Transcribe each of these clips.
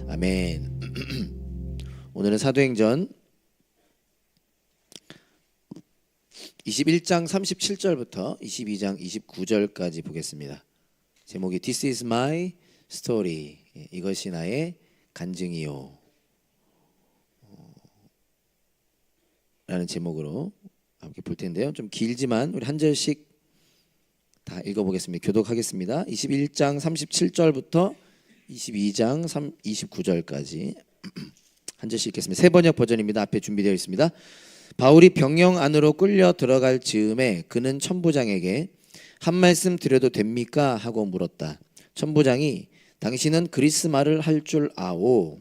아멘. 오늘은 사도행전 21장 37절부터 22장 29절까지 보겠습니다. 제목이 This is my story. 이것이 나의 간증이요. 라는 제목으로 함께 볼 텐데요. 좀 길지만 우리 한 절씩 다 읽어보겠습니다. 교독하겠습니다. 21장 37절부터 22장 29절까지 한 절씩 읽겠습니다. 새 번역 버전입니다. 앞에 준비되어 있습니다. 바울이 병영 안으로 끌려 들어갈 즈음에 그는 천부장에게 한 말씀 드려도 됩니까? 하고 물었다. 천부장이 당신은 그리스 말을 할 줄 아오.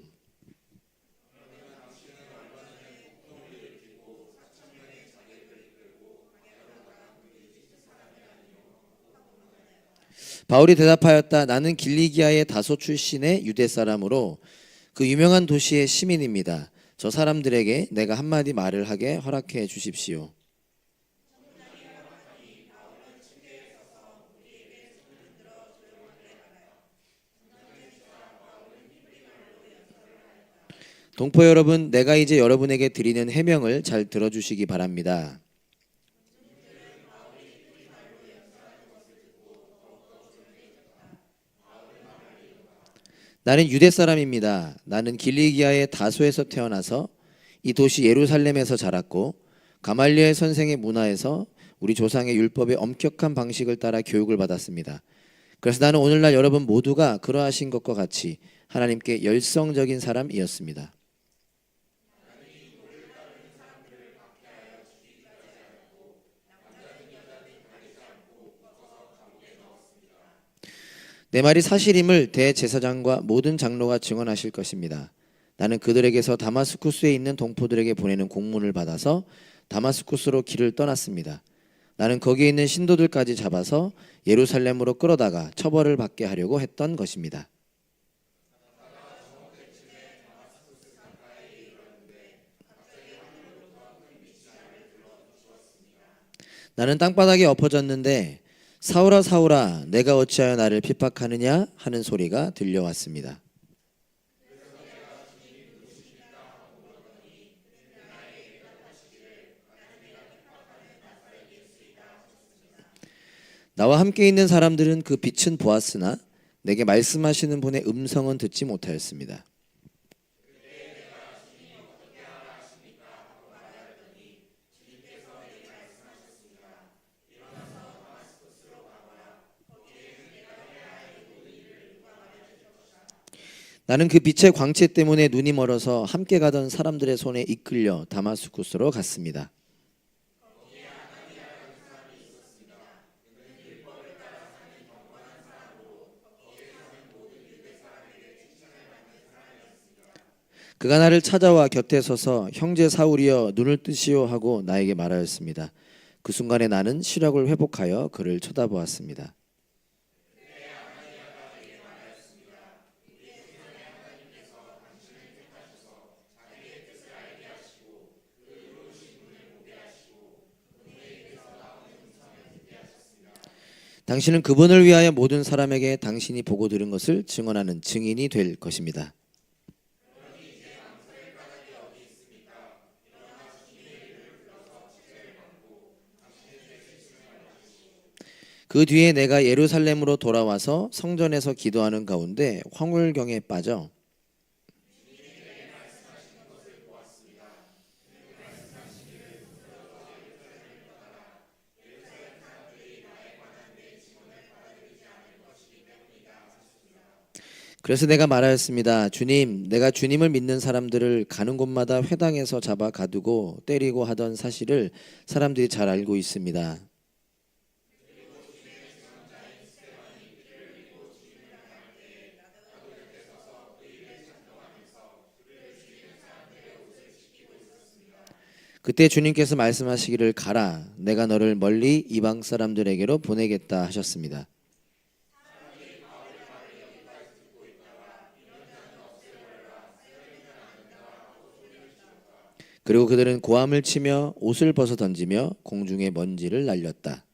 바울이 대답하였다. 나는 길리기아의 다소 출신의 유대 사람으로 그 유명한 도시의 시민입니다. 저 사람들에게 내가 한마디 말을 하게 허락해 주십시오. 동포 여러분, 내가 이제 여러분에게 드리는 해명을 잘 들어주시기 바랍니다. 나는 유대 사람입니다. 나는 길리기아의 다소에서 태어나서 이 도시 예루살렘에서 자랐고 가말리엘 선생의 문화에서 우리 조상의 율법의 엄격한 방식을 따라 교육을 받았습니다. 그래서 나는 오늘날 여러분 모두가 그러하신 것과 같이 하나님께 열성적인 사람이었습니다. 내 말이 사실임을 대제사장과 모든 장로가 증언하실 것입니다. 나는 그들에게서 다마스쿠스에 있는 동포들에게 보내는 공문을 받아서 다마스쿠스로 길을 떠났습니다. 나는 거기에 있는 신도들까지 잡아서 예루살렘으로 끌어다가 처벌을 받게 하려고 했던 것입니다. 나는 땅바닥에 엎어졌는데 사울아 사울아 내가 어찌하여 나를 핍박하느냐 하는 소리가 들려왔습니다. 나와 함께 있는 사람들은 그 빛은 보았으나 내게 말씀하시는 분의 음성은 듣지 못하였습니다. 나는 그 빛의 광채 때문에 눈이 멀어서 함께 가던 사람들의 손에 이끌려 다마스쿠스로 갔습니다. 그가 나를 찾아와 곁에 서서 형제 사울이여 눈을 뜨시오 하고 나에게 말하였습니다. 그 순간에 나는 시력을 회복하여 그를 쳐다보았습니다. 당신은 그분을 위하여 모든 사람에게 당신이 보고 들은 것을 증언하는 증인이 될 것입니다. 그 뒤에 내가 예루살렘으로 돌아와서 성전에서 기도하는 가운데 황홀경에 빠져 그래서 내가 말하였습니다. 주님, 내가 주님을 믿는 사람들을 가는 곳마다 회당에서 잡아 가두고 때리고 하던 사실을 사람들이 잘 알고 있습니다. 그때 주님께서 말씀하시기를 가라, 내가 너를 멀리 이방 사람들에게로 보내겠다 하셨습니다. 그리고 그들은 고함을 치며 옷을 벗어 던지며 공중에 먼지를 날렸다.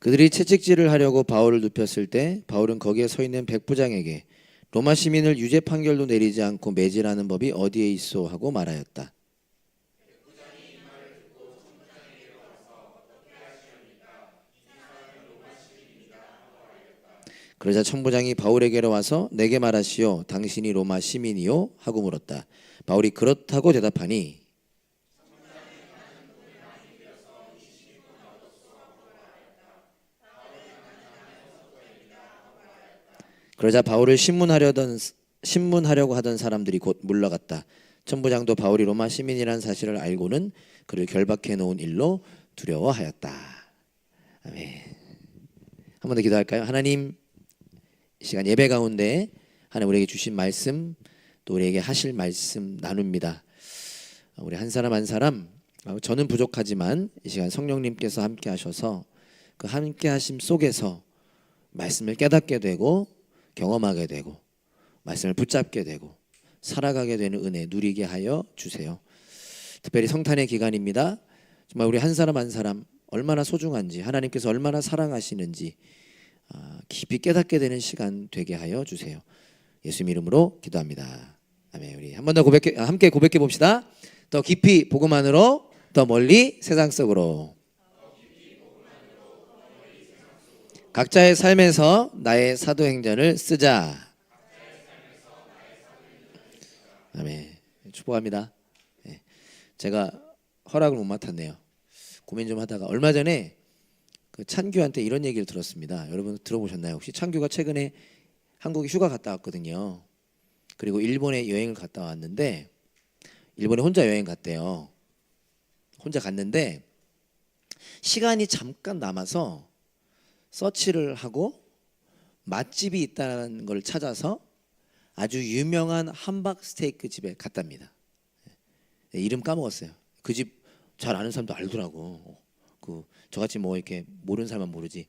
그들이 채찍질을 하려고 바울을 눕혔을 때 바울은 거기에 서 있는 백부장에게 로마 시민을 유죄 판결도 내리지 않고 매질하는 법이 어디에 있소 하고 말하였다. 그러자 천부장이 바울에게로 와서 내게 말하시오 당신이 로마 시민이요 하고 물었다. 바울이 그렇다고 대답하니 그러자 바울을 신문하려고 하던 사람들이 곧 물러갔다. 천부장도 바울이 로마 시민이라는 사실을 알고는 그를 결박해 놓은 일로 두려워하였다. 아멘. 한 번 더 기도할까요? 하나님, 이 시간 예배 가운데 하나님 우리에게 주신 말씀, 또 우리에게 하실 말씀 나눕니다. 우리 한 사람 한 사람, 저는 부족하지만 이 시간 성령님께서 함께 하셔서 그 함께 하심 속에서 말씀을 깨닫게 되고 경험하게 되고 말씀을 붙잡게 되고 살아가게 되는 은혜 누리게 하여 주세요. 특별히 성탄의 기간입니다. 정말 우리 한 사람 한 사람 얼마나 소중한지, 하나님께서 얼마나 사랑하시는지 깊이 깨닫게 되는 시간 되게 하여 주세요. 예수님 이름으로 기도합니다. 아멘. 우리 한 번 더 함께 고백해 봅시다. 더 깊이 복음 안으로, 더 멀리 세상 속으로. 각자의 삶에서 나의 사도행전을 쓰자. 아멘. 축복합니다. 제가 허락을 못 맡았네요. 고민 좀 하다가 얼마 전에 그 찬규한테 이런 얘기를 들었습니다. 여러분 들어보셨나요? 혹시 찬규가 최근에 한국에 휴가 갔다 왔거든요. 그리고 일본에 여행을 갔다 왔는데 일본에 혼자 여행 갔대요. 혼자 갔는데 시간이 잠깐 남아서 서치를 하고 맛집이 있다는 걸 찾아서 아주 유명한 함박 스테이크 집에 갔답니다. 이름 까먹었어요. 그 집 잘 아는 사람도 알더라고. 그 저같이 뭐 이렇게 모르는 사람만 모르지.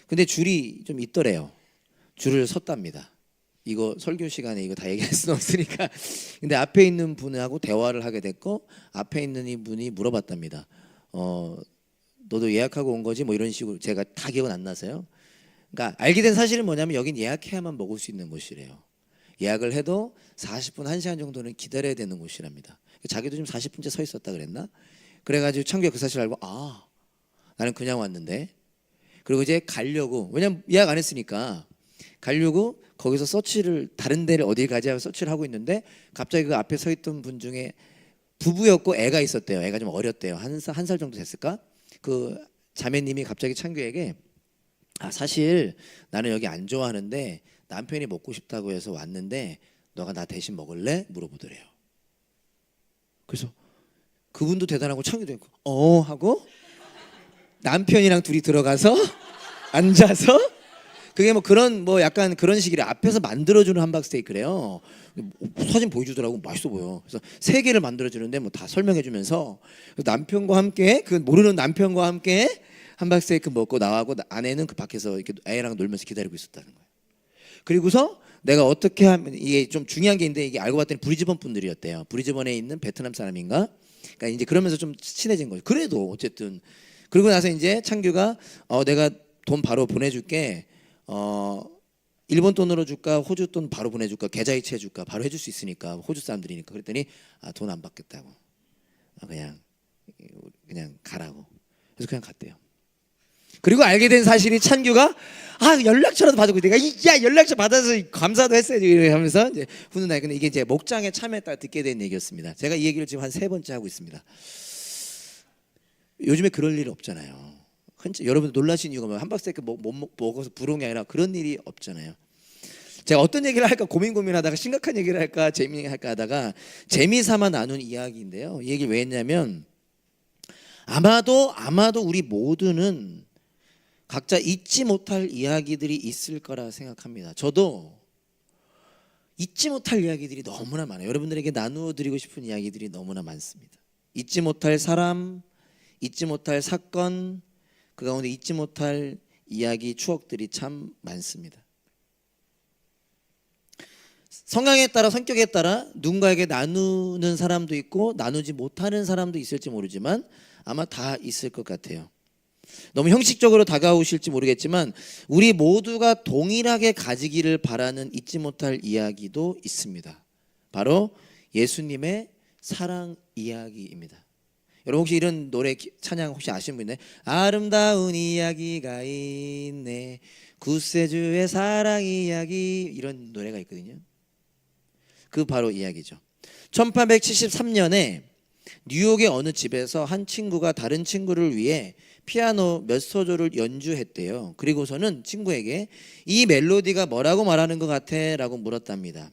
근데 줄이 좀 있더래요. 줄을 섰답니다. 이거 설교 시간에 이거 다 얘기할 수는 없으니까. 근데 앞에 있는 분하고 대화를 하게 됐고 앞에 있는 이분이 물어봤답니다. 너도 예약하고 온 거지? 뭐 이런 식으로 제가 다 기억은 안 나서요. 그러니까 알게 된 사실은 뭐냐면 여긴 예약해야만 먹을 수 있는 곳이래요. 예약을 해도 40분, 1시간 정도는 기다려야 되는 곳이랍니다. 자기도 좀 40분째 서 있었다 그랬나? 그래가지고 창규가 그 사실을 알고 나는 그냥 왔는데 그리고 이제 가려고 왜냐면 예약 안 했으니까 가려고 거기서 서치를 다른 데를 어딜 가지 하고 서치를 하고 있는데 갑자기 그 앞에 서 있던 분 중에 부부였고 애가 있었대요. 애가 좀 어렸대요. 한 살 정도 됐을까? 그 자매님이 갑자기 창규에게 사실 나는 여기 안 좋아하는데 남편이 먹고 싶다고 해서 왔는데 너가 나 대신 먹을래? 물어보더래요. 그래서 그분도 대단하고 창규도 하고 남편이랑 둘이 들어가서 앉아서 그게 뭐 그런 뭐 약간 그런 식이래. 앞에서 만들어주는 함박 스테이크래요. 사진 보여주더라고. 맛있어 보여. 그래서 3개를 만들어주는데 뭐 다 설명해주면서 남편과 함께 그 모르는 남편과 함께 함박 스테이크 먹고 나가고 아내는 그 밖에서 이렇게 애랑 놀면서 기다리고 있었다는 거예요. 그리고서 내가 어떻게 하면 이게 좀 중요한 게 있는데 이게 알고 봤더니 브리즈번 분들이었대요. 브리즈번에 있는 베트남 사람인가? 그러니까 이제 그러면서 좀 친해진 거예요. 그래도 어쨌든 그리고 나서 이제 창규가 내가 돈 바로 보내줄게. 일본 돈으로 줄까 호주 돈 바로 보내줄까 계좌이체 해줄까 바로 해줄 수 있으니까 호주 사람들이니까 그랬더니 돈 안 받겠다고 그냥 가라고 그래서 그냥 갔대요. 그리고 알게 된 사실이 찬규가 연락처라도 받고 내가 연락처 받아서 감사도 했어야지 이러면서 이제 훈훈하게. 근데 이게 이제 목장에 참여했다가 듣게 된 얘기였습니다. 제가 이 얘기를 지금 한 3번째 하고 있습니다. 요즘에 그럴 일 없잖아요. 여러분 놀라신 이유가 뭐예요? 함박스테이크 먹어서 부러운 게 아니라 그런 일이 없잖아요. 제가 어떤 얘기를 할까 고민하다가 심각한 얘기를 할까 재미있게 할까 하다가 재미삼아 나눈 이야기인데요. 이 얘기를 왜 했냐면 아마도 우리 모두는 각자 잊지 못할 이야기들이 있을 거라 생각합니다. 저도 잊지 못할 이야기들이 너무나 많아요. 여러분들에게 나누어 드리고 싶은 이야기들이 너무나 많습니다. 잊지 못할 사람, 잊지 못할 사건, 그 가운데 잊지 못할 이야기, 추억들이 참 많습니다. 성향에 따라 성격에 따라 누군가에게 나누는 사람도 있고 나누지 못하는 사람도 있을지 모르지만 아마 다 있을 것 같아요. 너무 형식적으로 다가오실지 모르겠지만 우리 모두가 동일하게 가지기를 바라는 잊지 못할 이야기도 있습니다. 바로 예수님의 사랑 이야기입니다. 여러분 혹시 이런 노래 찬양 혹시 아시는 분 있나요? 아름다운 이야기가 있네, 구세주의 사랑 이야기, 이런 노래가 있거든요. 그 바로 이야기죠. 1873년에 뉴욕의 어느 집에서 한 친구가 다른 친구를 위해 피아노 몇 소절을 연주했대요. 그리고서는 친구에게 이 멜로디가 뭐라고 말하는 것 같아? 라고 물었답니다.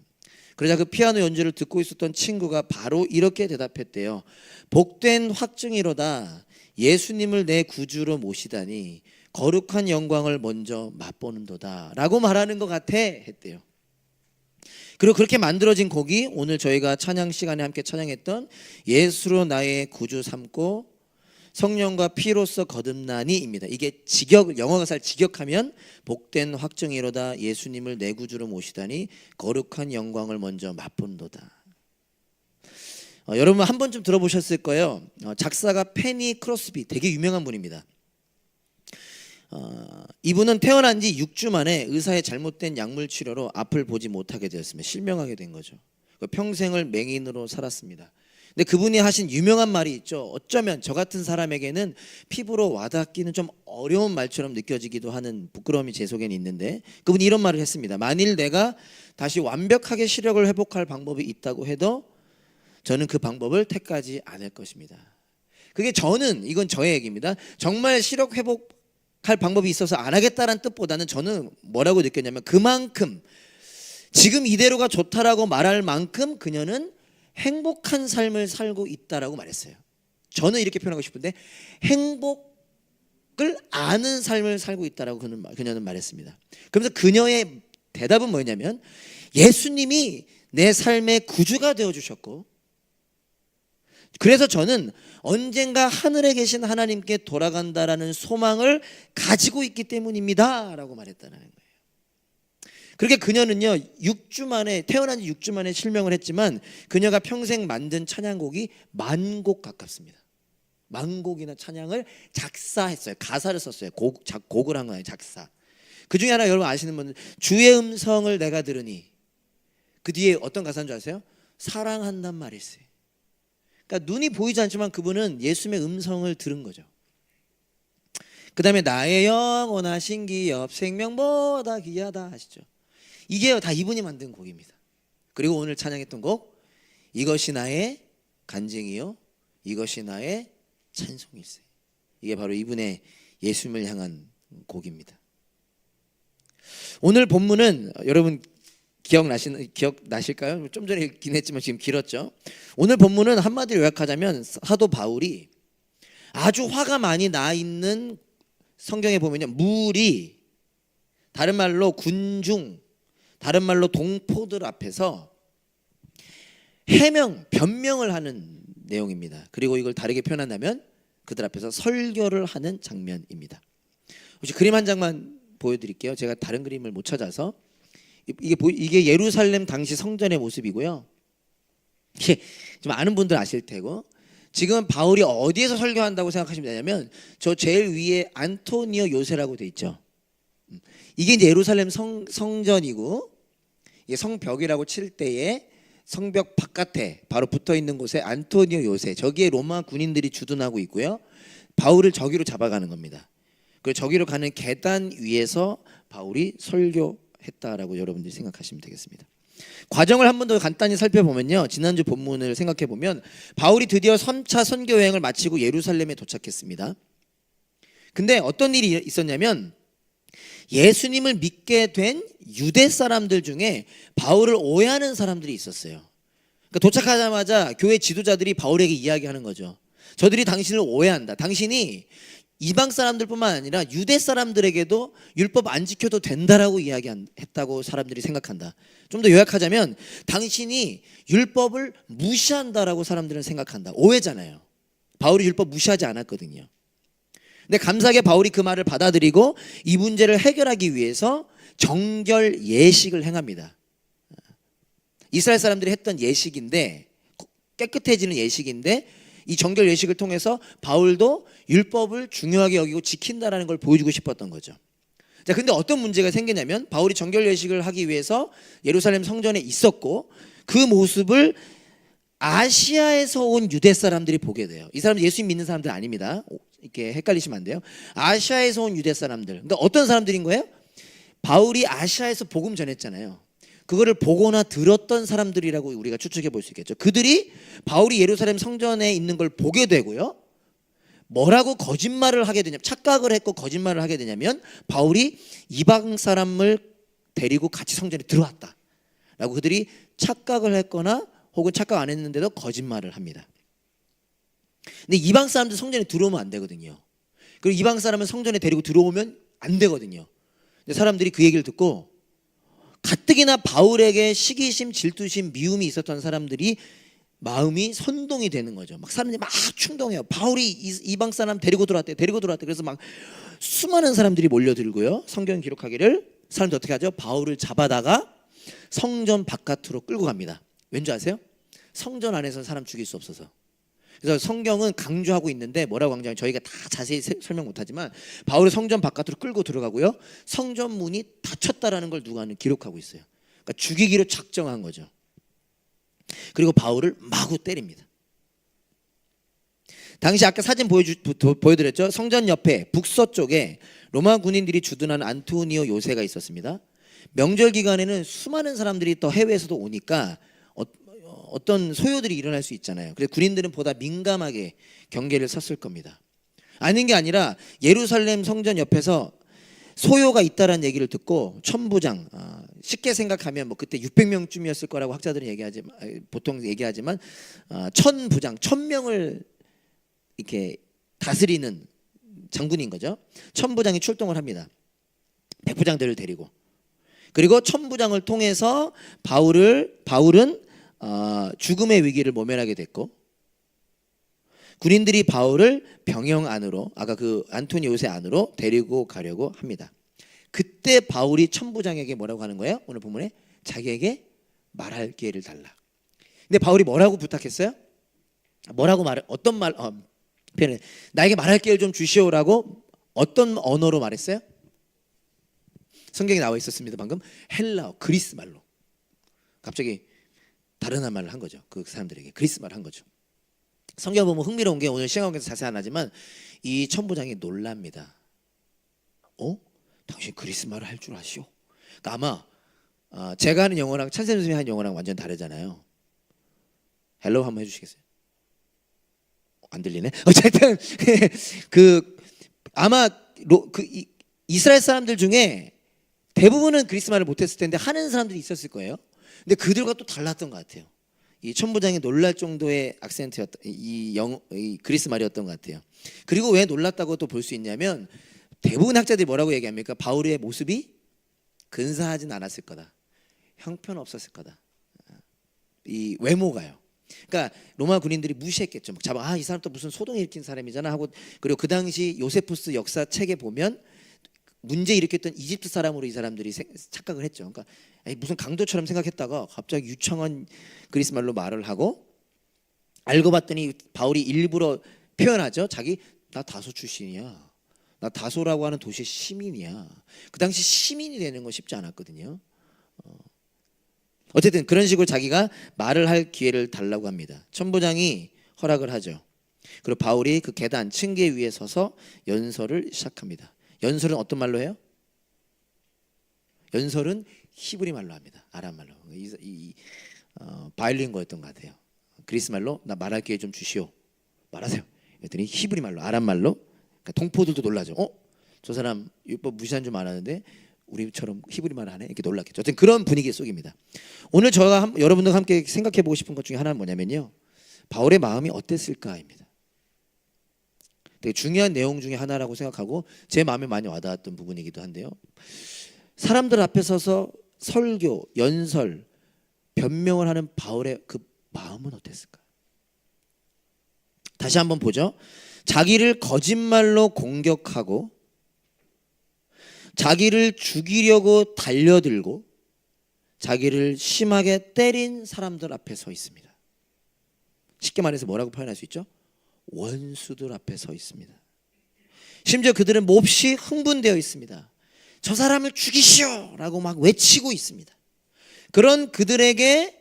그러자 그 피아노 연주를 듣고 있었던 친구가 바로 이렇게 대답했대요. 복된 확증이로다. 예수님을 내 구주로 모시다니 거룩한 영광을 먼저 맛보는도다 라고 말하는 것 같아 했대요. 그리고 그렇게 만들어진 곡이 오늘 저희가 찬양 시간에 함께 찬양했던 예수로 나의 구주 삼고 성령과 피로써 거듭나니입니다. 이게 영어 가사를 직역하면 복된 확증이로다. 예수님을 내 구주로 모시다니 거룩한 영광을 먼저 맛본도다. 여러분 한 번쯤 들어보셨을 거예요. 작사가 페니 크로스비, 되게 유명한 분입니다. 이분은 태어난 지 6주 만에 의사의 잘못된 약물 치료로 앞을 보지 못하게 되었습니다. 실명하게 된 거죠. 평생을 맹인으로 살았습니다. 근데 그분이 하신 유명한 말이 있죠. 어쩌면 저 같은 사람에게는 피부로 와닿기는 좀 어려운 말처럼 느껴지기도 하는 부끄러움이 제 속에는 있는데, 그분이 이런 말을 했습니다. 만일 내가 다시 완벽하게 시력을 회복할 방법이 있다고 해도 저는 그 방법을 택하지 않을 것입니다. 그게 이건 저의 얘기입니다. 정말 시력 회복할 방법이 있어서 안 하겠다는 뜻보다는 저는 뭐라고 느꼈냐면 그만큼 지금 이대로가 좋다라고 말할 만큼 그녀는 행복한 삶을 살고 있다라고 말했어요. 저는 이렇게 표현하고 싶은데 행복을 아는 삶을 살고 있다라고 그녀는 말했습니다. 그러면서 그녀의 대답은 뭐냐면 예수님이 내 삶의 구주가 되어주셨고, 그래서 저는 언젠가 하늘에 계신 하나님께 돌아간다라는 소망을 가지고 있기 때문입니다 라고 말했다는 거예요. 그렇게 그녀는요 6주 만에, 태어난 지 6주 만에 실명을 했지만 그녀가 평생 만든 찬양곡이 10,000곡 가깝습니다. 10,000곡이나 찬양을 작사했어요. 가사를 썼어요. 곡을 한 거예요. 작사. 그 중에 하나 여러분 아시는 분은 주의 음성을 내가 들으니, 그 뒤에 어떤 가사인 줄 아세요? 사랑한단 말이 있어요. 그러니까 눈이 보이지 않지만 그분은 예수님의 음성을 들은 거죠. 그 다음에 나의 영원하신 기업 생명보다 귀하다 하시죠. 이게 다 이분이 만든 곡입니다. 그리고 오늘 찬양했던 곡, 이것이 나의 간증이요 이것이 나의 찬송일세. 이게 바로 이분의 예수님을 향한 곡입니다. 오늘 본문은 여러분 기억나실까요? 좀 전에 읽긴 했지만 지금 길었죠. 오늘 본문은 한마디로 요약하자면 사도 바울이 아주 화가 많이 나 있는, 성경에 보면요 무리, 다른 말로 군중, 다른 말로 동포들 앞에서 변명을 하는 내용입니다. 그리고 이걸 다르게 표현한다면 그들 앞에서 설교를 하는 장면입니다. 혹시 그림 한 장만 보여드릴게요. 제가 다른 그림을 못 찾아서. 이게 예루살렘 당시 성전의 모습이고요. 좀 아는 분들 아실 테고, 지금 바울이 어디에서 설교한다고 생각하시면 되냐면 저 제일 위에 안토니오 요새라고 돼 있죠. 이게 이제 예루살렘 성전이고, 이게 성벽이라고 칠 때에 성벽 바깥에 바로 붙어 있는 곳에 안토니오 요새, 저기에 로마 군인들이 주둔하고 있고요. 바울을 저기로 잡아가는 겁니다. 그리고 저기로 가는 계단 위에서 바울이 설교했다라고 여러분들이 생각하시면 되겠습니다. 과정을 한 번 더 간단히 살펴보면요, 지난주 본문을 생각해 보면 바울이 드디어 3차 선교 여행을 마치고 예루살렘에 도착했습니다. 근데 어떤 일이 있었냐면 예수님을 믿게 된 유대 사람들 중에 바울을 오해하는 사람들이 있었어요. 그러니까 도착하자마자 교회 지도자들이 바울에게 이야기하는 거죠. 저들이 당신을 오해한다. 당신이 이방 사람들뿐만 아니라 유대 사람들에게도 율법 안 지켜도 된다라고 이야기했다고 사람들이 생각한다. 좀 더 요약하자면 당신이 율법을 무시한다라고 사람들은 생각한다. 오해잖아요. 바울이 율법 무시하지 않았거든요. 근데 감사하게 바울이 그 말을 받아들이고 이 문제를 해결하기 위해서 정결 예식을 행합니다. 이스라엘 사람들이 했던 예식인데, 깨끗해지는 예식인데, 이 정결 예식을 통해서 바울도 율법을 중요하게 여기고 지킨다라는 걸 보여주고 싶었던 거죠. 자, 근데 어떤 문제가 생기냐면 바울이 정결 예식을 하기 위해서 예루살렘 성전에 있었고 그 모습을 아시아에서 온 유대 사람들이 보게 돼요. 이 사람들 예수님 믿는 사람들 아닙니다. 이렇게 헷갈리시면 안 돼요. 아시아에서 온 유대 사람들. 그러니까 어떤 사람들인 거예요? 바울이 아시아에서 복음 전했잖아요. 그거를 보거나 들었던 사람들이라고 우리가 추측해 볼 수 있겠죠. 그들이 바울이 예루살렘 성전에 있는 걸 보게 되고요. 뭐라고 거짓말을 하게 되냐면, 착각을 했고 거짓말을 하게 되냐면 바울이 이방 사람을 데리고 같이 성전에 들어왔다 라고 그들이 착각을 했거나 혹은 착각 안 했는데도 거짓말을 합니다. 근데 이방 사람들 성전에 들어오면 안 되거든요. 그리고 이방 사람은 성전에 데리고 들어오면 안 되거든요. 근데 사람들이 그 얘기를 듣고 가뜩이나 바울에게 시기심, 질투심, 미움이 있었던 사람들이 마음이 선동이 되는 거죠. 막 사람들이 막 충동해요. 바울이 이방 사람 데리고 들어왔대. 그래서 막 수많은 사람들이 몰려들고요. 성경 기록하기를 사람들이 어떻게 하죠? 바울을 잡아다가 성전 바깥으로 끌고 갑니다. 왠지 아세요? 성전 안에서 사람 죽일 수 없어서. 그래서 성경은 강조하고 있는데 뭐라고 강조하면 저희가 다 자세히 설명 못하지만 바울을 성전 바깥으로 끌고 들어가고요. 성전 문이 닫혔다라는 걸 누가 기록하고 있어요. 그러니까 죽이기로 작정한 거죠. 그리고 바울을 마구 때립니다. 당시 아까 사진 보여드렸죠. 성전 옆에 북서쪽에 로마 군인들이 주둔한 안토니오 요새가 있었습니다. 명절 기간에는 수많은 사람들이 또 해외에서도 오니까 어떤 소요들이 일어날 수 있잖아요. 그래서 군인들은 보다 민감하게 경계를 섰을 겁니다. 아닌 게 아니라 예루살렘 성전 옆에서 소요가 있다라는 얘기를 듣고 천부장, 쉽게 생각하면 뭐 그때 600명쯤이었을 거라고 학자들은 보통 얘기하지만 천부장, 1000명을 이렇게 다스리는 장군인 거죠. 천부장이 출동을 합니다. 백부장들을 데리고. 그리고 천부장을 통해서 바울은 죽음의 위기를 모면하게 됐고, 군인들이 바울을 병영 안으로, 아까 그 안토니 요새 안으로 데리고 가려고 합니다. 그때 바울이 천부장에게 뭐라고 하는 거예요? 오늘 본문에 자기에게 말할 기회를 달라. 근데 바울이 뭐라고 부탁했어요? 어떤 말 표현을 나에게 말할 기회를 좀 주시오라고 어떤 언어로 말했어요? 성경에 나와 있었습니다. 방금 헬라어, 그리스 말로. 갑자기 다른 말을 한 거죠. 그 사람들에게 그리스 말을 한 거죠. 성경 보면 흥미로운 게 오늘 시간관계에서 자세히 안 하지만 이 천부장이 놀랍니다. 당신 그리스 말을 할 줄 아시오? 그러니까 아마 제가 하는 영어랑 찬세 선생님이 하는 영어랑 완전 다르잖아요. 헬로 한번 해주시겠어요? 안 들리네. 어쨌든 아마 이스라엘 사람들 중에 대부분은 그리스 말을 못했을 텐데 하는 사람들이 있었을 거예요. 근데 그들과 또 달랐던 것 같아요. 이 천부장이 놀랄 정도의 악센트였던 이 그리스 말이었던 것 같아요. 그리고 왜 놀랐다고 또 볼 수 있냐면 대부분 학자들이 뭐라고 얘기합니까? 바울의 모습이 근사하진 않았을 거다. 형편없었을 거다. 이 외모가요. 그러니까 로마 군인들이 무시했겠죠. 이 사람 또 무슨 소동 일으킨 사람이잖아 하고. 그리고 그 당시 요세푸스 역사 책에 보면 문제 일으켰던 이집트 사람으로 이 사람들이 착각을 했죠. 그러니까 무슨 강도처럼 생각했다가 갑자기 유창한 그리스 말로 말을 하고, 알고 봤더니 바울이 일부러 표현하죠. 나 다소 출신이야. 나 다소라고 하는 도시의 시민이야. 그 당시 시민이 되는 건 쉽지 않았거든요. 어쨌든 그런 식으로 자기가 말을 할 기회를 달라고 합니다. 천부장이 허락을 하죠. 그리고 바울이 그 계단 층계 위에 서서 연설을 시작합니다. 연설은 어떤 말로 해요? 연설은 히브리 말로 합니다. 아람 말로. 바일링거였던 것 같아요. 그리스 말로 나 말할 기회 좀 주시오. 말하세요. 그랬더니 히브리 말로, 아람 말로. 그러니까 동포들도 놀라죠. 저 사람 율법 무시한 줄 알았는데 우리처럼 히브리 말을 하네. 이렇게 놀랐겠죠. 어쨌든 그런 분위기 속입니다. 오늘 저가 여러분들과 함께 생각해 보고 싶은 것 중에 하나는 뭐냐면요, 바울의 마음이 어땠을까입니다. 되게 중요한 내용 중에 하나라고 생각하고 제 마음에 많이 와닿았던 부분이기도 한데요, 사람들 앞에 서서 설교, 연설, 변명을 하는 바울의 그 마음은 어땠을까? 다시 한번 보죠. 자기를 거짓말로 공격하고 자기를 죽이려고 달려들고 자기를 심하게 때린 사람들 앞에 서 있습니다. 쉽게 말해서 뭐라고 표현할 수 있죠? 원수들 앞에 서 있습니다. 심지어 그들은 몹시 흥분되어 있습니다. 저 사람을 죽이시오 라고 막 외치고 있습니다. 그런 그들에게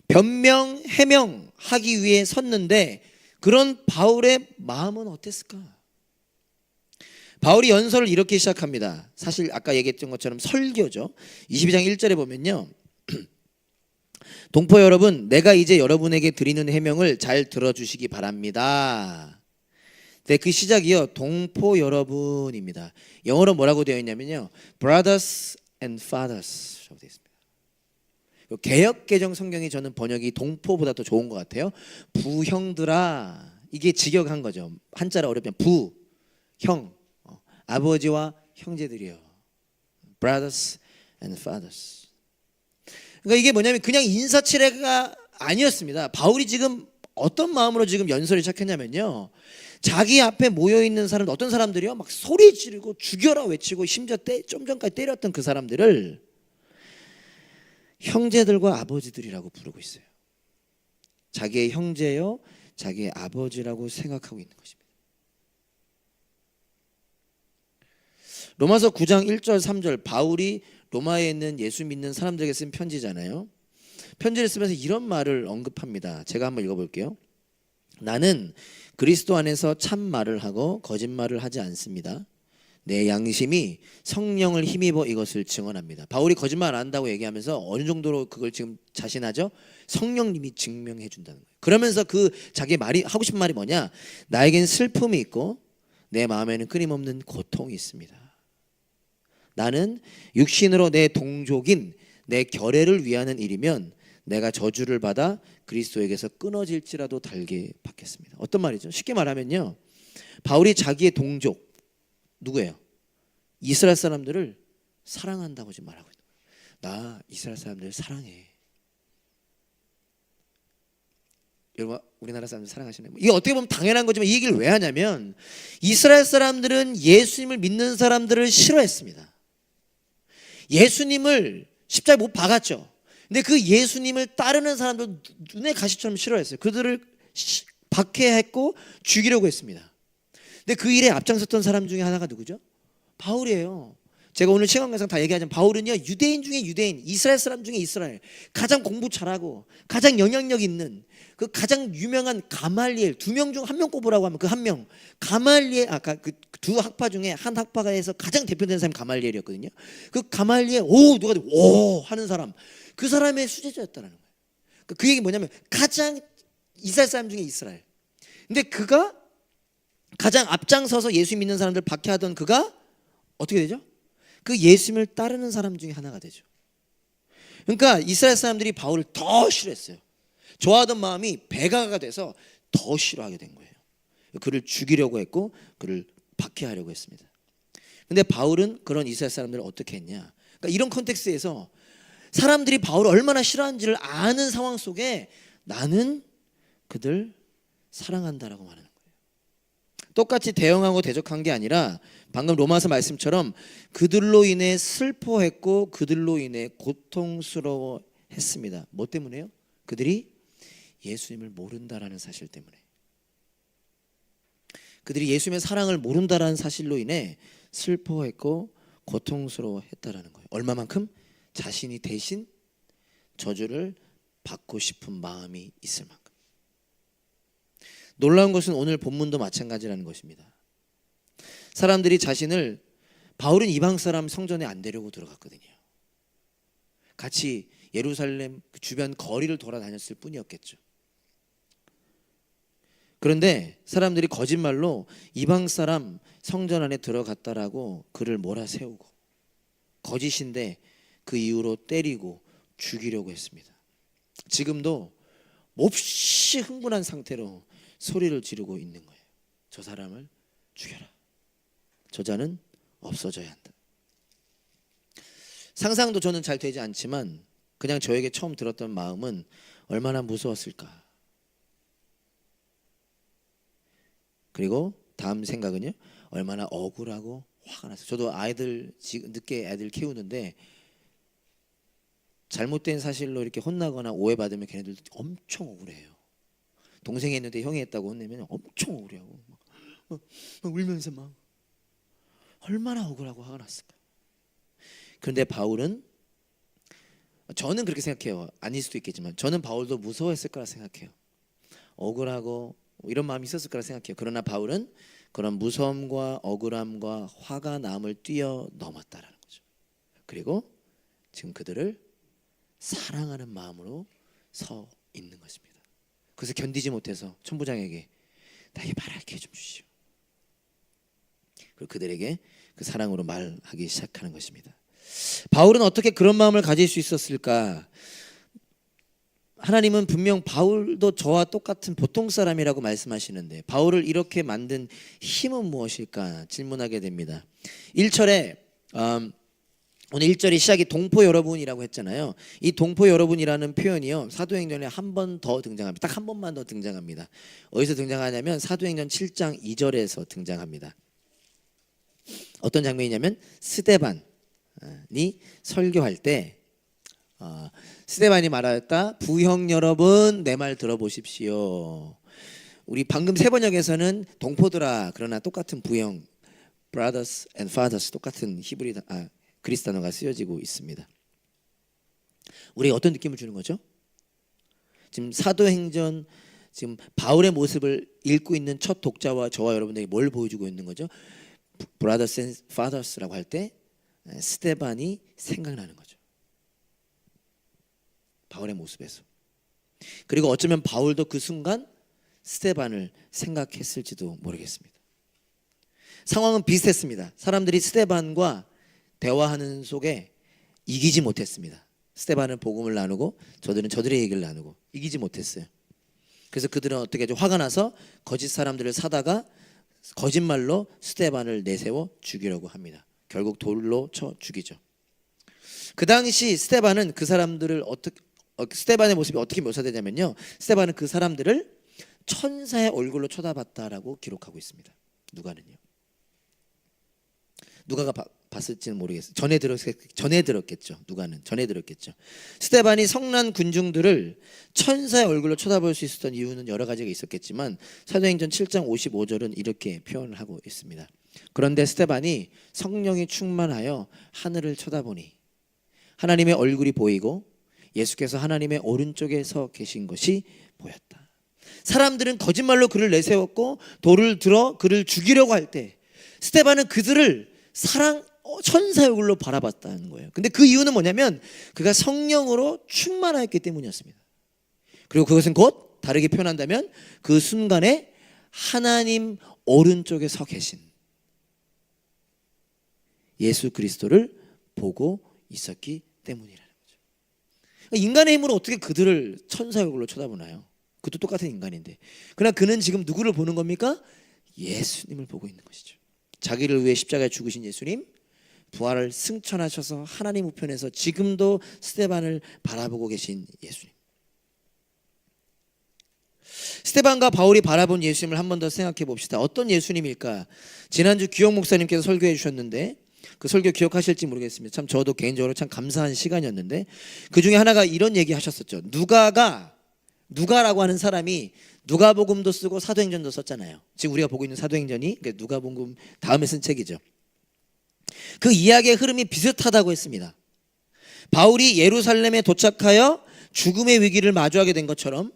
변명, 해명하기 위해 섰는데 그런 바울의 마음은 어땠을까? 바울이 연설을 이렇게 시작합니다. 사실 아까 얘기했던 것처럼 설교죠. 22장 1절에 보면요, 동포 여러분, 내가 이제 여러분에게 드리는 해명을 잘 들어주시기 바랍니다. 네, 그 시작이요, 동포 여러분입니다. 영어로 뭐라고 되어 있냐면요, brothers and fathers 라고 되어 있습니다. 개역 개정 성경이 저는 번역이 동포보다 더 좋은 것 같아요. 부형들아, 이게 직역한 거죠. 한자로 어렵면 부형, 아버지와 형제들이요. brothers and fathers. 그러니까 이게 뭐냐면 그냥 인사치레가 아니었습니다. 바울이 지금 어떤 마음으로 지금 연설을 시작했냐면요, 자기 앞에 모여있는 사람, 어떤 사람들이요, 막 소리 지르고 죽여라 외치고 심지어 좀 전까지 때렸던 그 사람들을 형제들과 아버지들이라고 부르고 있어요. 자기의 형제요, 자기의 아버지라고 생각하고 있는 것입니다. 로마서 9장 1절 3절, 바울이 로마에 있는 예수 믿는 사람들에게 쓴 편지잖아요. 편지를 쓰면서 이런 말을 언급합니다. 제가 한번 읽어볼게요. 나는 그리스도 안에서 참 말을 하고 거짓말을 하지 않습니다. 내 양심이 성령을 힘입어 이것을 증언합니다. 바울이 거짓말 안 한다고 얘기하면서 어느 정도로 그걸 지금 자신하죠? 성령님이 증명해 준다는 거예요. 그러면서 그 자기 말이 하고 싶은 말이 뭐냐? 나에겐 슬픔이 있고 내 마음에는 끊임없는 고통이 있습니다. 나는 육신으로 내 동족인 내 결애를 위하는 일이면 내가 저주를 받아 그리스도에게서 끊어질지라도 달게 받겠습니다. 어떤 말이죠? 쉽게 말하면요, 바울이 자기의 동족, 누구예요? 이스라엘 사람들을 사랑한다고 지금 말하고 있는 거예요. 나 이스라엘 사람들을 사랑해. 여러분, 우리나라 사람들 사랑하시나요? 이게 어떻게 보면 당연한 거지만 이 얘기를 왜 하냐면 이스라엘 사람들은 예수님을 믿는 사람들을 싫어했습니다. 예수님을 십자가에 못 박았죠. 근데 그 예수님을 따르는 사람들 눈에 가시처럼 싫어했어요. 그들을 박해했고 죽이려고 했습니다. 근데 그 일에 앞장섰던 사람 중에 하나가 누구죠? 바울이에요. 제가 오늘 시간 관계상 다 얘기하자면 바울은요, 유대인 중에 유대인, 이스라엘 사람 중에 이스라엘, 가장 공부 잘하고 가장 영향력 있는 그 가장 유명한 가말리엘, 2명 중 1명 꼽으라고 하면 그 1명, 가말리엘, 아까 그 두 학파 중에 한 학파에서 가장 대표되는 사람이 가말리엘이었거든요. 그 가말리엘, 누가 오 하는 사람, 그 사람의 수제자였다는 거예요. 그 얘기 뭐냐면 가장 이스라엘 사람 중에 이스라엘. 근데 그가 가장 앞장서서 예수 믿는 사람들 박해하던 그가 어떻게 되죠? 그 예수님을 따르는 사람 중에 하나가 되죠. 그러니까 이스라엘 사람들이 바울을 더 싫어했어요. 좋아하던 마음이 배가가 돼서 더 싫어하게 된 거예요. 그를 죽이려고 했고 그를 박해하려고 했습니다. 근데 바울은 그런 이스라엘 사람들을 어떻게 했냐? 그러니까 이런 컨텍스트에서 사람들이 바울을 얼마나 싫어하는지를 아는 상황 속에 나는 그들 사랑한다라고 말하는 거예요. 똑같이 대응하고 대적한 게 아니라 방금 로마서 말씀처럼 그들로 인해 슬퍼했고 그들로 인해 고통스러워했습니다. 뭐 때문에요? 그들이 예수님을 모른다라는 사실 때문에. 그들이 예수님의 사랑을 모른다라는 사실로 인해 슬퍼했고 고통스러워했다라는 거예요. 얼마만큼? 자신이 대신 저주를 받고 싶은 마음이 있을 만큼. 놀라운 것은 오늘 본문도 마찬가지라는 것입니다. 사람들이 자신을, 바울은 이방 사람 성전에 안 데려고 들어갔거든요. 같이 예루살렘 주변 거리를 돌아다녔을 뿐이었겠죠. 그런데 사람들이 거짓말로 이방 사람 성전 안에 들어갔다라고 그를 몰아세우고 거짓인데 그 이후로 때리고 죽이려고 했습니다. 지금도 몹시 흥분한 상태로 소리를 지르고 있는 거예요. 저 사람을 죽여라. 저자는 없어져야 한다. 상상도 저는 잘 되지 않지만 그냥 저에게 처음 들었던 마음은 얼마나 무서웠을까. 그리고 다음 생각은요, 얼마나 억울하고 화가 났어요. 저도 아이들 지금 늦게 애들 키우는데 잘못된 사실로 이렇게 혼나거나 오해받으면 걔네들 엄청 억울해요. 동생이 했는데 형이 했다고 혼내면 엄청 억울해하고 막 울면서 막 얼마나 억울하고 화가 났을까. 그런데 바울은, 저는 그렇게 생각해요. 아닐 수도 있겠지만 저는 바울도 무서워했을 거라 생각해요. 억울하고 이런 마음이 있었을 거라 생각해요. 그러나 바울은 그런 무서움과 억울함과 화가 남을 뛰어넘었다라는 거죠. 그리고 지금 그들을 사랑하는 마음으로 서 있는 것입니다. 그래서 견디지 못해서 천부장에게 나에게 말하게 좀 주시오. 그리고 그들에게 그 사랑으로 말하기 시작하는 것입니다. 바울은 어떻게 그런 마음을 가질 수 있었을까? 하나님은 분명 바울도 저와 똑같은 보통 사람이라고 말씀하시는데 바울을 이렇게 만든 힘은 무엇일까 질문하게 됩니다. 1절에 오늘 1절이 시작이 동포 여러분이라고 했잖아요. 이 동포 여러분이라는 표현이요, 사도행전에 한 번 더 등장합니다. 딱 한 번만 더 등장합니다. 어디서 등장하냐면 사도행전 7장 2절에서 등장합니다. 어떤 장면이냐면 스데반이 설교할 때 스데반이 말하였다. 부형 여러분 내 말 들어보십시오. 우리 방금 세 번역에서는 동포들아, 그러나 똑같은 부형 brothers and fathers, 똑같은 그리스 단어가 쓰여지고 있습니다. 우리가 어떤 느낌을 주는 거죠? 지금 사도행전, 지금 바울의 모습을 읽고 있는 첫 독자와 저와 여러분들이 뭘 보여주고 있는 거죠? brothers and fathers라고 할 때 스데반이 생각나는 거죠. 바울의 모습에서. 그리고 어쩌면 바울도 그 순간 스데반을 생각했을지도 모르겠습니다. 상황은 비슷했습니다. 사람들이 스데반과 대화하는 속에 이기지 못했습니다. 스데반은 복음을 나누고 저들은 저들의 얘기를 나누고 이기지 못했어요. 그래서 그들은 어떻게 하죠? 화가 나서 거짓 사람들을 사다가 거짓말로 스데반을 내세워 죽이려고 합니다. 결국 돌로 쳐 죽이죠. 그 당시 스데반은 그 사람들을 스데반의 모습이 어떻게 묘사되냐면요, 스데반은 그 사람들을 천사의 얼굴로 쳐다봤다라고 기록하고 있습니다. 누가는요. 누가가 봤을지는 모르겠어요. 전에 들었겠죠. 누가는 전에 들었겠죠. 스데반이 성난 군중들을 천사의 얼굴로 쳐다볼 수 있었던 이유는 여러 가지가 있었겠지만 사도행전 7장 55절은 이렇게 표현을 하고 있습니다. 그런데 스데반이 성령이 충만하여 하늘을 쳐다보니 하나님의 얼굴이 보이고 예수께서 하나님의 오른쪽에 서 계신 것이 보였다. 사람들은 거짓말로 그를 내세웠고 돌을 들어 그를 죽이려고 할 때 스데반은 그들을 천사의 얼굴로 바라봤다는 거예요. 근데 그 이유는 뭐냐면 그가 성령으로 충만하였기 때문이었습니다. 그리고 그것은 곧 다르게 표현한다면 그 순간에 하나님 오른쪽에 서 계신 예수 그리스도를 보고 있었기 때문이라는 거죠. 인간의 힘으로 어떻게 그들을 천사의 얼굴로 쳐다보나요? 그것도 똑같은 인간인데. 그러나 그는 지금 누구를 보는 겁니까? 예수님을 보고 있는 것이죠. 자기를 위해 십자가에 죽으신 예수님, 부활을 승천하셔서 하나님 우편에서 지금도 스데반을 바라보고 계신 예수님. 스데반과 바울이 바라본 예수님을 한 번 더 생각해 봅시다. 어떤 예수님일까? 지난주 규영 목사님께서 설교해 주셨는데 그 설교 기억하실지 모르겠습니다. 참 저도 개인적으로 참 감사한 시간이었는데 그 중에 하나가 이런 얘기 하셨었죠. 누가라고 하는 사람이 누가복음도 쓰고 사도행전도 썼잖아요. 지금 우리가 보고 있는 사도행전이 누가복음 다음에 쓴 책이죠. 그 이야기의 흐름이 비슷하다고 했습니다. 바울이 예루살렘에 도착하여 죽음의 위기를 마주하게 된 것처럼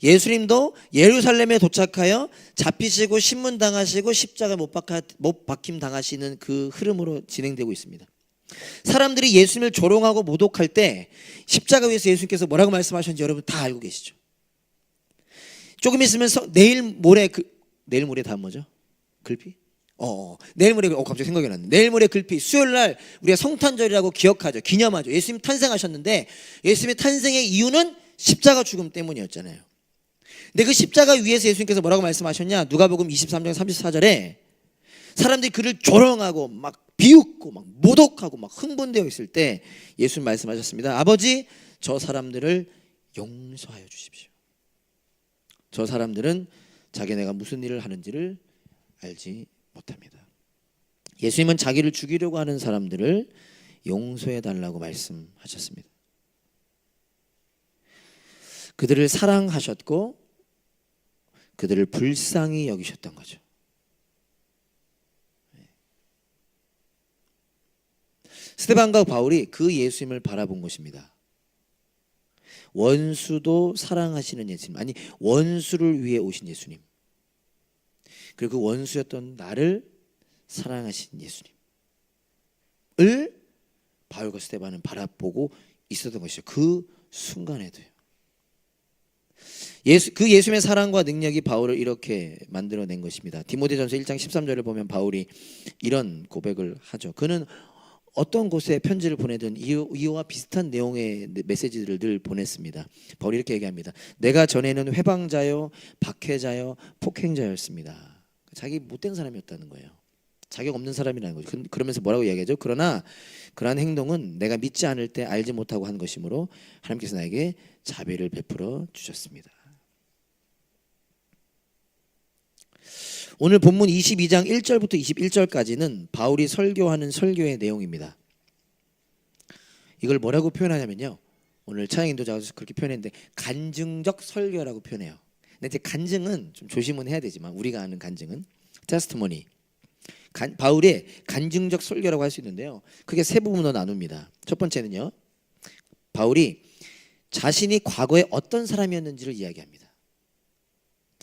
예수님도 예루살렘에 도착하여 잡히시고 신문당하시고 십자가 못 박힘 당하시는 그 흐름으로 진행되고 있습니다. 사람들이 예수님을 조롱하고 모독할 때 십자가 위에서 예수님께서 뭐라고 말씀하셨는지 여러분 다 알고 계시죠. 조금 있으면 내일 모레 다음 뭐죠? 글피? 내일 모레 갑자기 생각이 났네. 내일 모레 글피, 수요일 날 우리가 성탄절이라고 기억하죠. 기념하죠. 예수님 탄생하셨는데 예수님의 탄생의 이유는 십자가 죽음 때문이었잖아요. 근데 그 십자가 위에서 예수님께서 뭐라고 말씀하셨냐? 누가복음 23장 34절에 사람들이 그를 조롱하고 막 비웃고 막 모독하고 막 흥분되어 있을 때 예수님 말씀하셨습니다. 아버지, 저 사람들을 용서하여 주십시오. 저 사람들은 자기네가 무슨 일을 하는지를 알지 못합니다. 예수님은 자기를 죽이려고 하는 사람들을 용서해 달라고 말씀하셨습니다. 그들을 사랑하셨고 그들을 불쌍히 여기셨던 거죠. 스데반과 바울이 그 예수님을 바라본 것입니다. 원수도 사랑하시는 예수님, 아니 원수를 위해 오신 예수님, 그리고 그 원수였던 나를 사랑하신 예수님을 바울과 스데반은 바라보고 있었던 것이죠. 그 순간에도요. 그 예수님의 사랑과 능력이 바울을 이렇게 만들어낸 것입니다. 디모데전서 1장 13절을 보면 바울이 이런 고백을 하죠. 그는 어떤 곳에 편지를 보내든 이와 비슷한 내용의 메시지들을 늘 보냈습니다. 바울이 이렇게 얘기합니다. 내가 전에는 회방자요, 박해자요, 폭행자였습니다. 자기 못된 사람이었다는 거예요. 자격 없는 사람이라는 거죠. 그러면서 뭐라고 이야기하죠? 그러나 그러한 행동은 내가 믿지 않을 때 알지 못하고 한 것이므로 하나님께서 나에게 자비를 베풀어 주셨습니다. 오늘 본문 22장 1절부터 21절까지는 바울이 설교하는 설교의 내용입니다. 이걸 뭐라고 표현하냐면요, 오늘 차영 인도자가 그렇게 표현했는데 간증적 설교라고 표현해요. 근데 이제 간증은 좀 조심은 해야 되지만 우리가 아는 간증은 테스티모니, 바울의 간증적 설교라고 할 수 있는데요, 크게 세 부분으로 나눕니다. 첫 번째는요, 바울이 자신이 과거에 어떤 사람이었는지를 이야기합니다.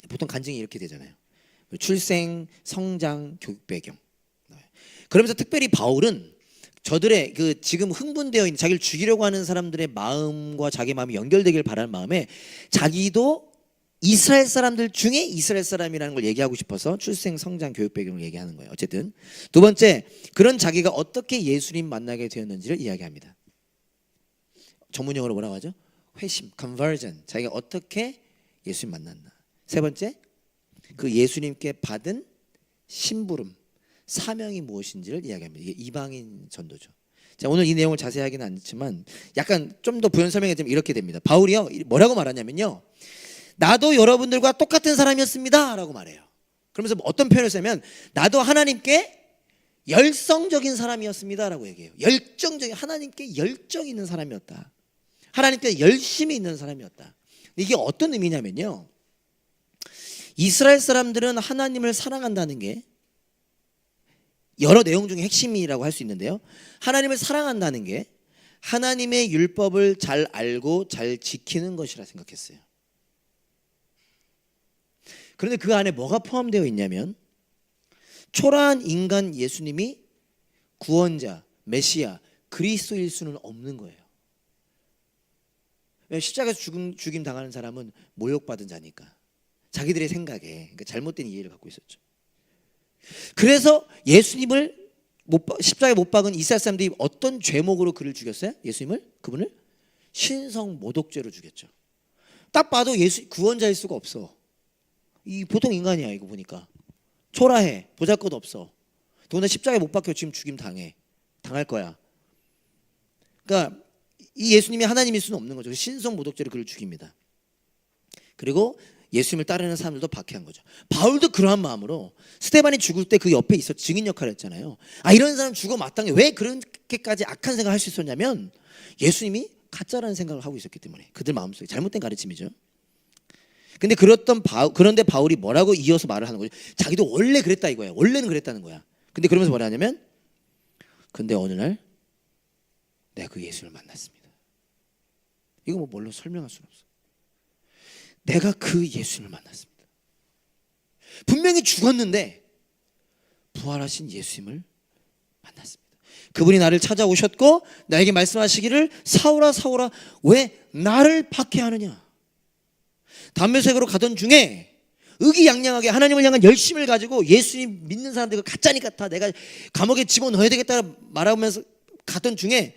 보통 간증이 이렇게 되잖아요. 출생, 성장, 교육 배경. 그러면서 특별히 바울은 저들의 그 지금 흥분되어 있는 자기를 죽이려고 하는 사람들의 마음과 자기 마음이 연결되길 바라는 마음에 자기도 이스라엘 사람들 중에 이스라엘 사람이라는 걸 얘기하고 싶어서 출생, 성장, 교육 배경을 얘기하는 거예요. 어쨌든 두 번째, 그런 자기가 어떻게 예수님 만나게 되었는지를 이야기합니다. 전문용어로 뭐라고 하죠? 회심, conversion. 자기가 어떻게 예수님 만났나. 세 번째, 그 예수님께 받은 심부름, 사명이 무엇인지를 이야기합니다. 이게 이방인 전도죠. 자, 오늘 이 내용을 자세하게는 않지만 약간 좀 더 부연 설명해 드리면 이렇게 됩니다. 바울이요, 뭐라고 말하냐면요, 나도 여러분들과 똑같은 사람이었습니다 라고 말해요. 그러면서 어떤 표현을 쓰냐면 나도 하나님께 열성적인 사람이었습니다 라고 얘기해요. 열정적인, 하나님께 열정 있는 사람이었다, 하나님께 열심히 있는 사람이었다. 이게 어떤 의미냐면요, 이스라엘 사람들은 하나님을 사랑한다는 게 여러 내용 중에 핵심이라고 할 수 있는데요, 하나님을 사랑한다는 게 하나님의 율법을 잘 알고 잘 지키는 것이라 생각했어요. 그런데 그 안에 뭐가 포함되어 있냐면 초라한 인간 예수님이 구원자, 메시아, 그리스도일 수는 없는 거예요. 십자가에서 죽임 당하는 사람은 모욕받은 자니까, 자기들의 생각에 그러니까 잘못된 이해를 갖고 있었죠. 그래서 예수님을 십자가에 못 박은 이스라엘 사람들이 어떤 죄목으로 그를 죽였어요? 그분을 신성 모독죄로 죽였죠. 딱 봐도 예수 구원자일 수가 없어. 이 보통 인간이야. 이거 보니까 초라해, 보잘것 없어. 더군다나 십자가에 못 박혀 지금 죽임 당할 거야. 그러니까 이 예수님이 하나님일 수는 없는 거죠. 신성 모독죄로 그를 죽입니다. 그리고 예수님을 따르는 사람들도 박해한 거죠. 바울도 그러한 마음으로 스데반이 죽을 때 그 옆에 있어 증인 역할을 했잖아요. 이런 사람 죽어 마땅해. 왜 그렇게까지 악한 생각을 할 수 있었냐면 예수님이 가짜라는 생각을 하고 있었기 때문에, 그들 마음속에 잘못된 가르침이죠. 그런데 바울이 뭐라고 이어서 말을 하는 거죠? 자기도 원래 그랬다 이거야. 원래는 그랬다는 거야. 근데 그러면서 뭐라 하냐면, 근데 어느 날 내가 그 예수를 만났습니다. 이거 뭐 뭘로 설명할 수는 없어. 내가 그 예수님을 만났습니다. 분명히 죽었는데 부활하신 예수님을 만났습니다. 그분이 나를 찾아오셨고 나에게 말씀하시기를 사울아 사울아 왜 나를 박해하느냐. 담메색으로 가던 중에 의기양양하게 하나님을 향한 열심을 가지고 예수님 믿는 사람들 가짜니까 다 내가 감옥에 집어넣어야 되겠다 말하면서 가던 중에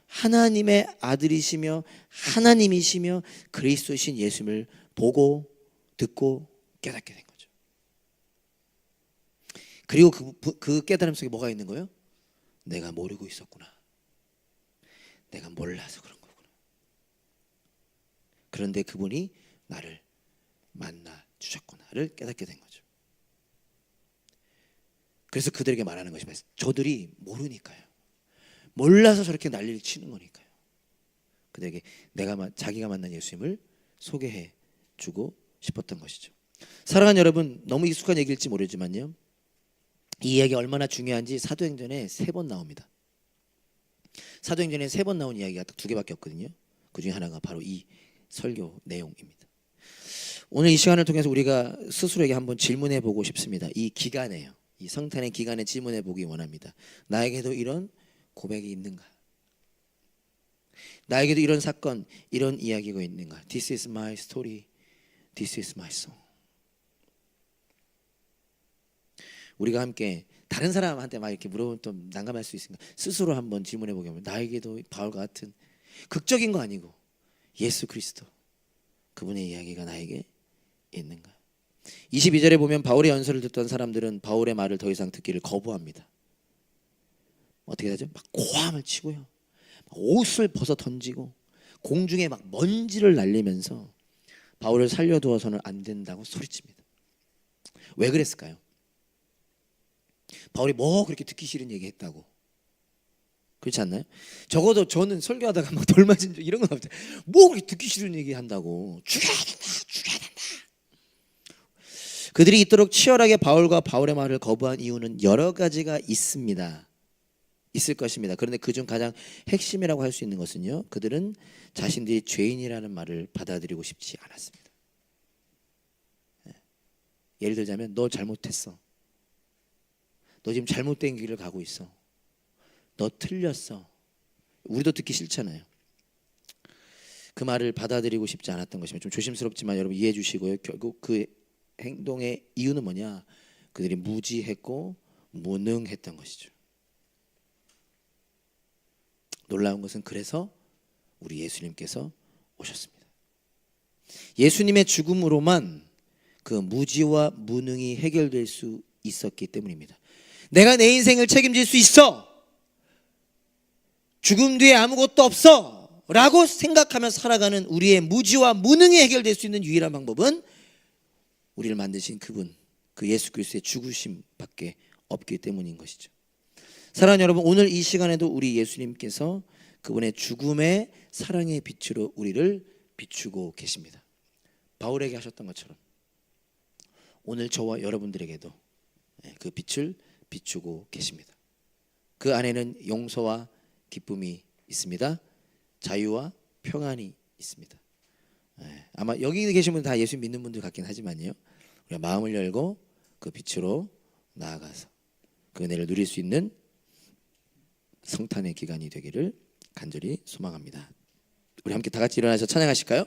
하나님의 아들이시며 하나님이시며 그리스도이신 예수님을 보고 듣고 깨닫게 된 거죠. 그리고 그 깨달음 속에 뭐가 있는 거예요? 내가 모르고 있었구나. 내가 몰라서 그런 거구나. 그런데 그분이 나를 만나 주셨구나를 깨닫게 된 거죠. 그래서 그들에게 말하는 것이 저들이 모르니까요. 몰라서 저렇게 난리를 치는 거니까요. 그들에게 자기가 만난 예수님을 소개해 주고 싶었던 것이죠. 사랑하는 여러분, 너무 익숙한 얘기일지 모르지만요, 이 이야기 얼마나 중요한지 사도행전에 3번 나옵니다. 사도행전에 3번 나온 이야기가 딱 2개밖에 없거든요. 그 중에 하나가 바로 이 설교 내용입니다. 오늘 이 시간을 통해서 우리가 스스로에게 한번 질문해 보고 싶습니다. 이 기간에요, 이 성탄의 기간에 질문해 보기 원합니다. 나에게도 이런 고백이 있는가? 나에게도 이런 사건, 이런 이야기가 있는가? This is my story. This is my song. 우리가 함께 다른 사람한테 막 이렇게 물어보면 또 난감할 수 있으니까 스스로 한번 질문해 보게 하면, 나에게도 바울과 같은 극적인 거 아니고 예수 그리스도 그분의 이야기가 나에게 있는가? 22절에 보면 바울의 연설을 듣던 사람들은 바울의 말을 더 이상 듣기를 거부합니다. 어떻게 되죠? 막 고함을 치고요, 옷을 벗어 던지고 공중에 막 먼지를 날리면서 바울을 살려두어서는 안 된다고 소리칩니다. 왜 그랬을까요? 바울이 뭐 그렇게 듣기 싫은 얘기 했다고? 그렇지 않나요? 적어도 저는 설교하다가 막 돌 맞은 적 이런 건 없죠. 뭐 그렇게 듣기 싫은 얘기 한다고? 죽여야 된다, 죽여야 된다. 그들이 이토록 치열하게 바울과 바울의 말을 거부한 이유는 여러 가지가 있을 것입니다. 그런데 그중 가장 핵심이라고 할 수 있는 것은요, 그들은 자신들이 죄인이라는 말을 받아들이고 싶지 않았습니다. 예를 들자면, 너 잘못했어. 너 지금 잘못된 길을 가고 있어. 너 틀렸어. 우리도 듣기 싫잖아요. 그 말을 받아들이고 싶지 않았던 것이면 좀 조심스럽지만 여러분 이해해 주시고요. 결국 그 행동의 이유는 뭐냐? 그들이 무지했고 무능했던 것이죠. 놀라운 것은 그래서 우리 예수님께서 오셨습니다. 예수님의 죽음으로만 그 무지와 무능이 해결될 수 있었기 때문입니다. 내가 내 인생을 책임질 수 있어, 죽음 뒤에 아무것도 없어 라고 생각하며 살아가는 우리의 무지와 무능이 해결될 수 있는 유일한 방법은 우리를 만드신 그분, 그 예수 그리스도의 죽으심밖에 없기 때문인 것이죠. 사랑하는 여러분, 오늘 이 시간에도 우리 예수님께서 그분의 죽음의 사랑의 빛으로 우리를 비추고 계십니다. 바울에게 하셨던 것처럼 오늘 저와 여러분들에게도 그 빛을 비추고 계십니다. 그 안에는 용서와 기쁨이 있습니다. 자유와 평안이 있습니다. 아마 여기 계신 분 다 예수 믿는 분들 같긴 하지만요, 우리가 마음을 열고 그 빛으로 나아가서 그 은혜를 누릴 수 있는 성탄의 기간이 되기를 간절히 소망합니다. 우리 함께 다 같이 일어나서 찬양하실까요?